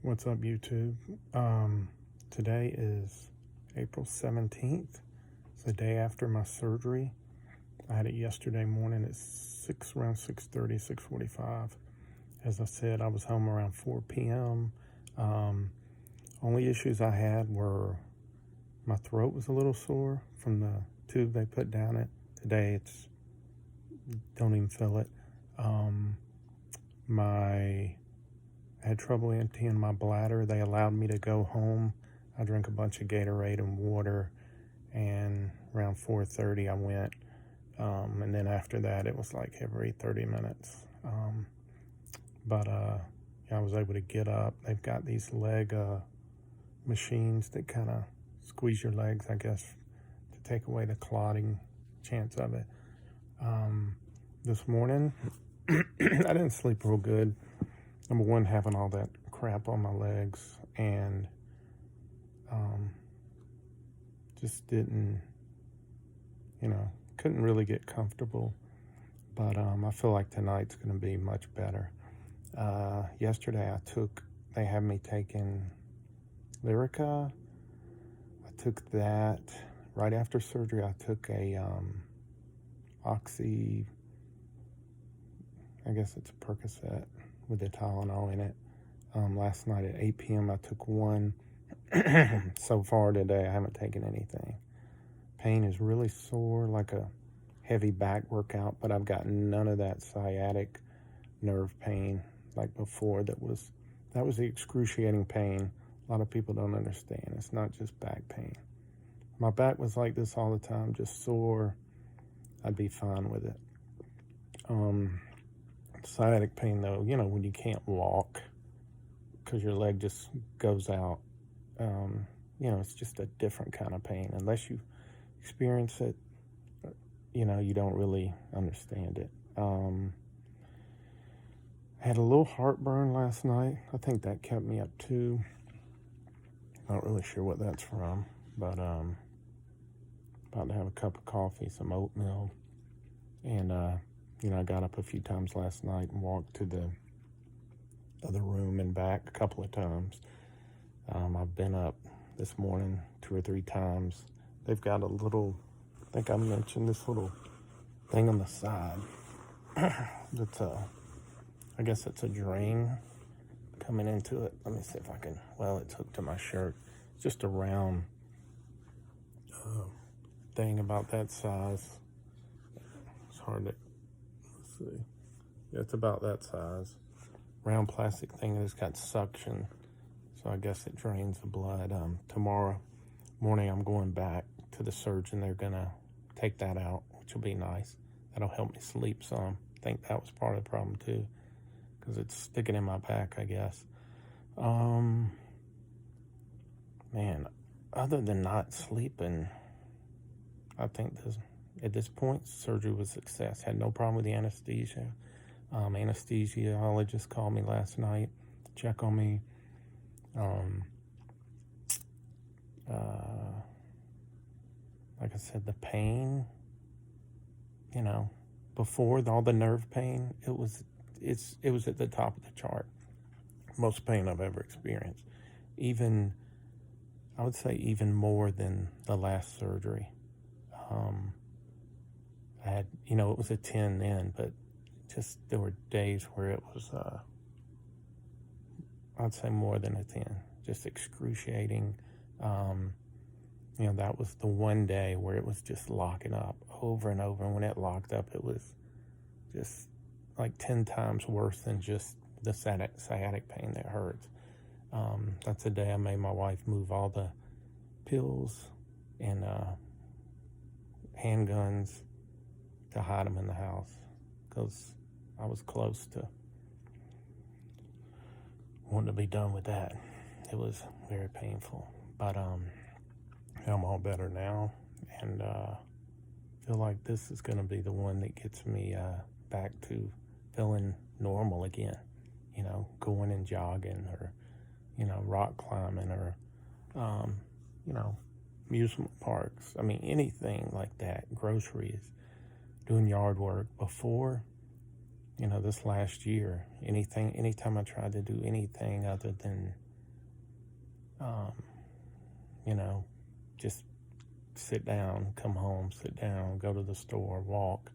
What's up, YouTube? Today is April 17th. It's the day after my surgery. I had it yesterday morning at around 6:30, 6:45. As I said, I was home around 4 p.m. Only issues I had were my throat was a little sore from the tube they put down it. Today, don't even feel it. I had trouble emptying my bladder. They allowed me to go home. I drank a bunch of Gatorade and water, and around 4:30 I went. And then after that, it was like every 30 minutes. Yeah, I was able to get up. They've got these leg machines that kind of squeeze your legs, I guess, to take away the clotting chance of it. This morning, I didn't sleep real good. Number one, having all that crap on my legs, and just didn't, couldn't really get comfortable. But I feel like tonight's going to be much better. Yesterday they had me taking Lyrica. I took that. Right after surgery, I took a I guess it's a Percocet with the Tylenol in it. Last night at 8 p.m. I took one. So far today, I haven't taken anything. Pain is really sore, like a heavy back workout, but I've got none of that sciatic nerve pain like before. That was the excruciating pain. A lot of people don't understand. It's not just back pain. My back was like this all the time, just sore. I'd be fine with it. Sciatic pain, though, when you can't walk because your leg just goes out, it's just a different kind of pain. Unless you experience it, you don't really understand it. I had a little heartburn last night. I think that kept me up too. Not really sure what that's from, but about to have a cup of coffee, some oatmeal, and I got up a few times last night and walked to the other room and back a couple of times. I've been up this morning 2 or 3 times. They've got a little, I think I mentioned this little thing on the side. That's I guess it's a drain coming into it. Let me see if I can, it's hooked to my shirt. It's just a round thing about that size. It's hard to, let's see. Yeah, it's about that size. Round plastic thing that's got suction. So I guess it drains the blood. Tomorrow morning I'm going back to the surgeon. They're gonna take that out, which will be nice. That'll help me sleep some. I think that was part of the problem too, because it's sticking in my back, I guess. Man, other than not sleeping, I think at this point, surgery was a success. Had no problem with the anesthesia. Anesthesiologist called me last night to check on me. Like I said, the pain, before all the nerve pain, it was at the top of the chart. Most pain I've ever experienced. I would say even more than the last surgery. I had, it was a 10 then, but just there were days where it was, I'd say more than a 10, just excruciating. That was the one day where it was just locking up over and over. And when it locked up, it was just like 10 times worse than just the sciatic pain that hurts. That's the day I made my wife move all the pills and handguns to hide them in the house, because I was close to wanting to be done with that. It was very painful, but I'm all better now, and feel like this is going to be the one that gets me back to feeling normal again. Going and jogging, or rock climbing, or amusement parks. I mean, anything like that. Groceries, doing yard work. Before, this last year, anytime I tried to do anything other than you know, just sit down, come home, sit down, go to the store, walk,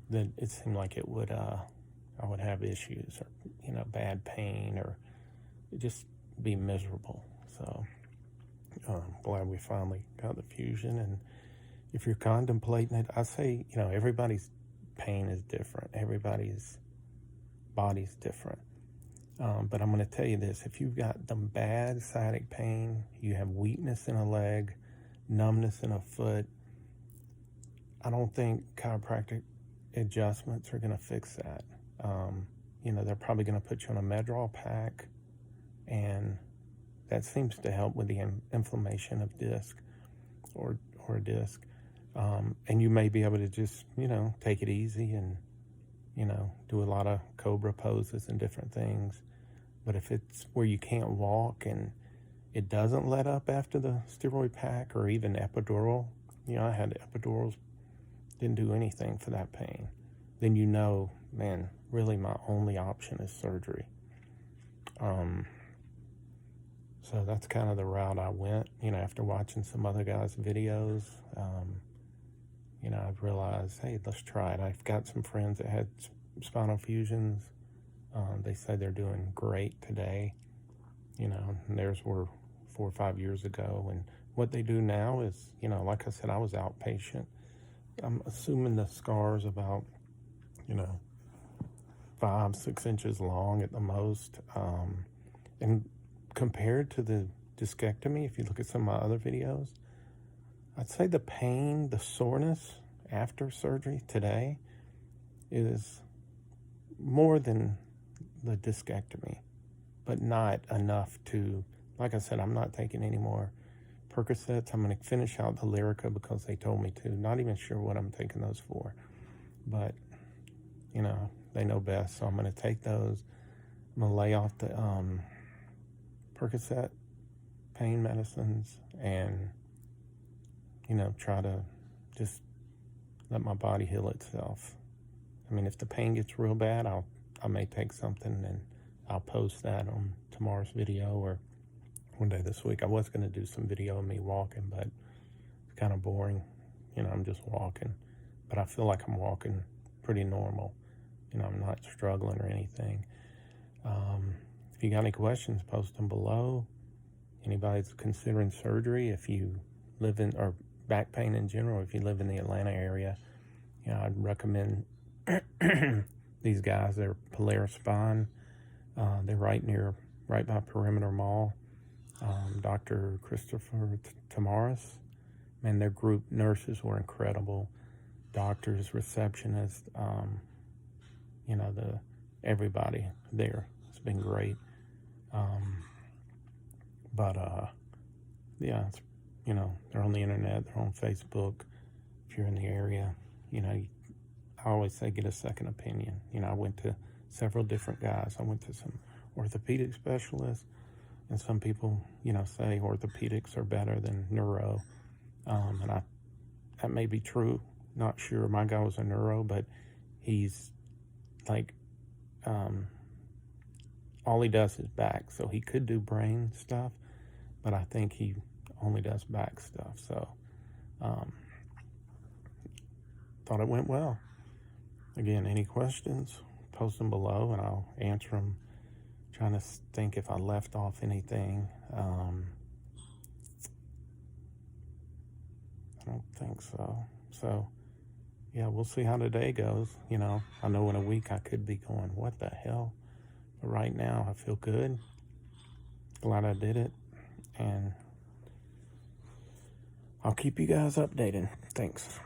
then it seemed like it would, I would have issues or, you know, bad pain or just be miserable. So I'm glad we finally got the fusion. And if you're contemplating it, I say, you know, everybody's pain is different. Everybody's body's different. But I'm going to tell you this, if you've got the bad sciatic pain, you have weakness in a leg, numbness in a foot, I don't think chiropractic adjustments are going to fix that. You know, they're probably going to put you on a Medrol pack, and that seems to help with the inflammation of disc or disc. And you may be able to just, you know, take it easy and, you know, do a lot of cobra poses and different things. But if it's where you can't walk and it doesn't let up after the steroid pack or even epidural, you know, I had epidurals, didn't do anything for that pain, then you know, man, really my only option is surgery. So that's kind of the route I went, you know, after watching some other guys' videos. You know, I've realized, hey, let's try it. I've got some friends that had spinal fusions. They say they're doing great today. You know, and theirs were 4 or 5 years ago. And what they do now is, you know, like I said, I was outpatient. I'm assuming the scar's about, you know, 5-6 inches long at the most. And compared to the discectomy, if you look at some of my other videos, I'd say the pain, the soreness after surgery today is more than the discectomy, but not enough to, like I said, I'm not taking any more Percocets. I'm going to finish out the Lyrica because they told me to. Not even sure what I'm taking those for, but, you know, they know best, so I'm going to take those. I'm going to lay off the Percocet pain medicines and, you know, try to just let my body heal itself. I mean, if the pain gets real bad, I may take something and I'll post that on tomorrow's video or one day this week. I was going to do some video of me walking, but it's kind of boring. You know, I'm just walking, but I feel like I'm walking pretty normal. You know, I'm not struggling or anything. If you got any questions, post them below. Anybody's considering surgery, if you live in, or back pain in general, if you live in the Atlanta area, you know, I'd recommend these guys. They're Polaris Spine. They're right by Perimeter Mall. Dr. Christopher Tamaris. Man, their group nurses were incredible. Doctors, receptionists, you know, everybody there. It's been great. Yeah, it's, you know, they're on the internet, they're on Facebook. If you're in the area, you know, I always say get a second opinion. You know, I went to several different guys. I went to some orthopedic specialists, and some people, you know, say orthopedics are better than neuro. And that may be true. Not sure. My guy was a neuro, but he's like, all he does is back. So he could do brain stuff, but I think he only does back stuff. So, thought it went well. Again, any questions, post them below and I'll answer them. Trying to think if I left off anything. I don't think so. So, yeah, we'll see how today goes. You know, I know in a week I could be going, what the hell? But right now I feel good. Glad I did it. And I'll keep you guys updated. Thanks.